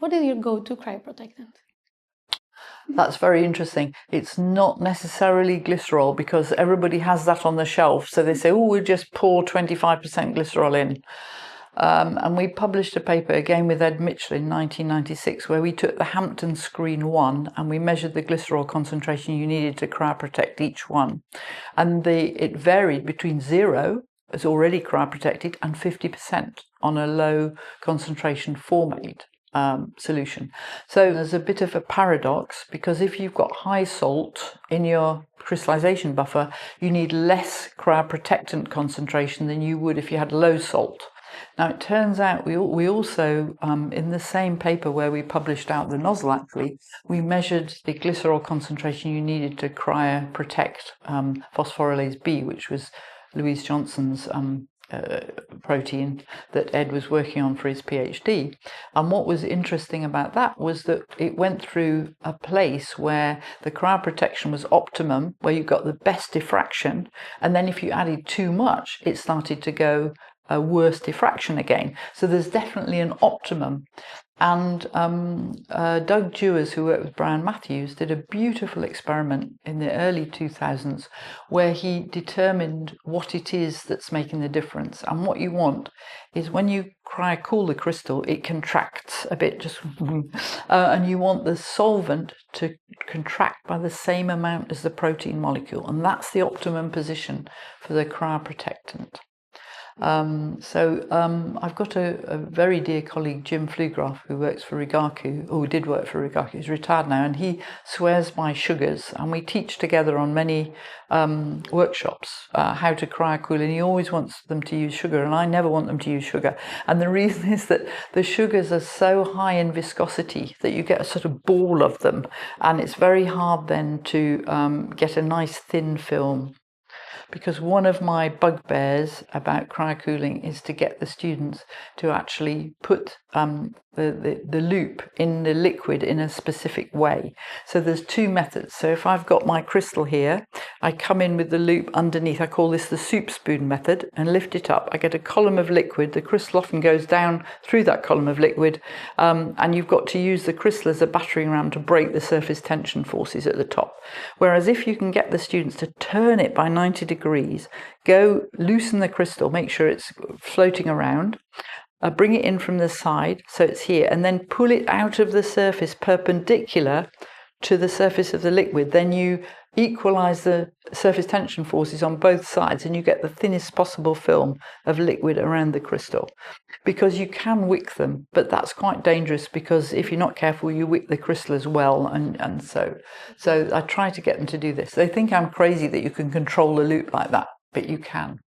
What is your go-to cryoprotectant? That's very interesting. It's not necessarily glycerol, because everybody has that on the shelf. So they say, oh, we'll just pour 25% glycerol in. And we published a paper again with Ed Mitchell in 1996 where we took the Hampton Screen 1 and we measured the glycerol concentration you needed to cryoprotect each one. And it varied between 0, as already cryoprotected, and 50% on a low concentration formate solution. So there's a bit of a paradox, because if you've got high salt in your crystallization buffer, you need less cryoprotectant concentration than you would if you had low salt. Now it turns out we also, in the same paper where we published out the nozzle, actually, we measured the glycerol concentration you needed to cryoprotect phosphorylase B, which was Louise Johnson's protein that Ed was working on for his PhD. And what was interesting about that was that it went through a place where the cryoprotection was optimum, where you got the best diffraction, and then if you added too much, it started to go a worse diffraction again. So there's definitely an optimum. And Doug Dewars, who worked with Brian Matthews, did a beautiful experiment in the early 2000s where he determined what it is that's making the difference. And what you want is when you cryocool the crystal, it contracts a bit, just and you want the solvent to contract by the same amount as the protein molecule. And that's the optimum position for the cryoprotectant. I've got a very dear colleague, Jim Flugraf, who works for Rigaku, or did work for Rigaku, he's retired now, and he swears by sugars, and we teach together on many workshops how to cryocool, and he always wants them to use sugar, and I never want them to use sugar. And the reason is that the sugars are so high in viscosity that you get a sort of ball of them, and it's very hard then to get a nice thin film. Because one of my bugbears about cryocooling is to get the students to actually put the loop in the liquid in a specific way. So there's two methods. So if I've got my crystal here, I come in with the loop underneath. I call this the soup spoon method, and lift it up. I get a column of liquid. The crystal often goes down through that column of liquid, and you've got to use the crystal as a battering ram to break the surface tension forces at the top. Whereas if you can get the students to turn it by 90 degrees, go loosen the crystal, make sure it's floating around, bring it in from the side so it's here, and then pull it out of the surface perpendicular to the surface of the liquid, then you equalize the surface tension forces on both sides and you get the thinnest possible film of liquid around the crystal. Because you can wick them, but that's quite dangerous, because if you're not careful you wick the crystal as well, and so I try to get them to do this. They think I'm crazy that you can control the loop like that, but you can.